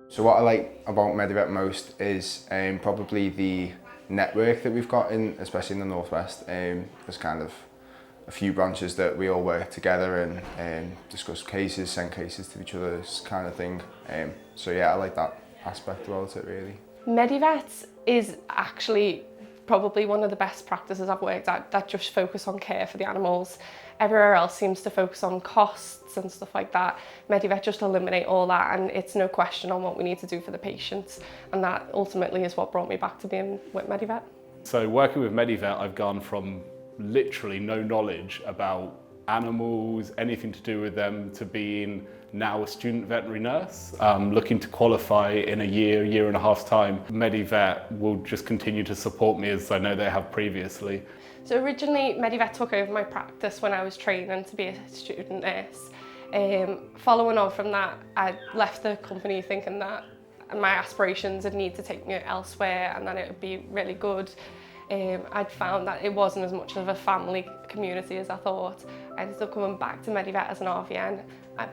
So what I like about Medivet most is probably the network that we've got in, especially in the Northwest. There's kind of a few branches that we all work together and discuss cases, send cases to each other, this kind of thing. So yeah, I like that aspect about it really. Medivet is actually probably one of the best practices I've worked at that just focus on care for the animals. Everywhere else seems to focus on costs and stuff like that. Medivet just eliminate all that, and it's no question on what we need to do for the patients, and that ultimately is what brought me back to being with Medivet. So working with Medivet, I've gone from literally no knowledge about animals, anything to do with them, to being now a student veterinary nurse, looking to qualify in a year and a half's time. Medivet will just continue to support me as I know they have previously. So originally Medivet took over my practice when I was training to be a student nurse. Following on from that, I left the company thinking that my aspirations would need to take me elsewhere and that it would be really good. I'd found that it wasn't as much of a family community as I thought. I ended up coming back to Medivet as an RVN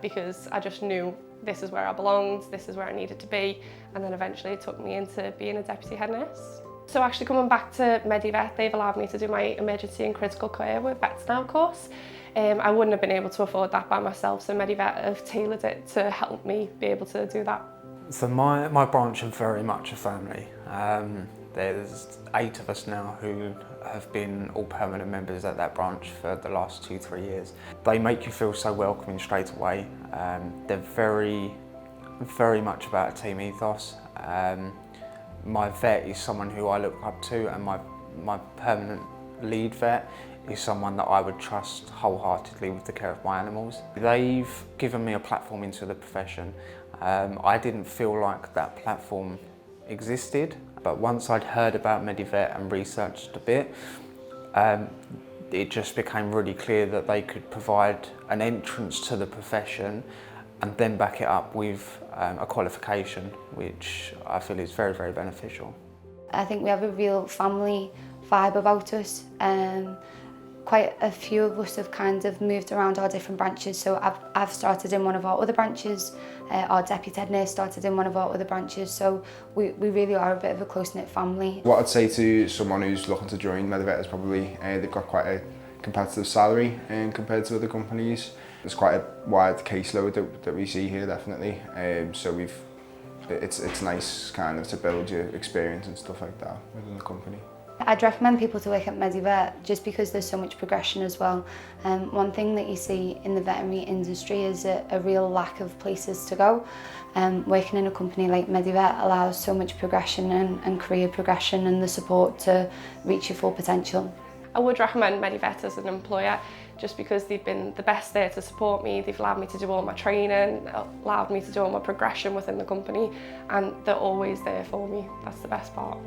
because I just knew this is where I belonged, this is where I needed to be, and then eventually it took me into being a deputy head nurse. So actually coming back to Medivet, they've allowed me to do my emergency and critical care with Vets Now course. I wouldn't have been able to afford that by myself, so Medivet have tailored it to help me be able to do that. So my branch are very much a family. There's 8 of us now who have been all permanent members at that branch for the last 2-3 years. They make you feel so welcoming straight away. They're very much about a team ethos. My vet is someone who I look up to, and my permanent lead vet is someone that I would trust wholeheartedly with the care of my animals. They've given me a platform into the profession. I didn't feel like that platform existed, but once I'd heard about Medivet and researched a bit, it just became really clear that they could provide an entrance to the profession and then back it up with a qualification, which I feel is very, very beneficial. I think we have a real family vibe about us. Quite a few of us have kind of moved around our different branches. So I've started in one of our other branches, our deputy head nurse started in one of our other branches, so we really are a bit of a close-knit family. What I'd say to someone who's looking to join Medivet is probably they've got quite a competitive salary compared to other companies. There's quite a wide caseload that we see here, definitely. So it's nice kind of to build your experience and stuff like that within the company. I'd recommend people to work at Medivet just because there's so much progression as well. One thing that you see in the veterinary industry is a real lack of places to go. Working in a company like Medivet allows so much progression and career progression and the support to reach your full potential. I would recommend Medivet as an employer just because they've been the best there to support me. They've allowed me to do all my training, allowed me to do all my progression within the company, and they're always there for me. That's the best part.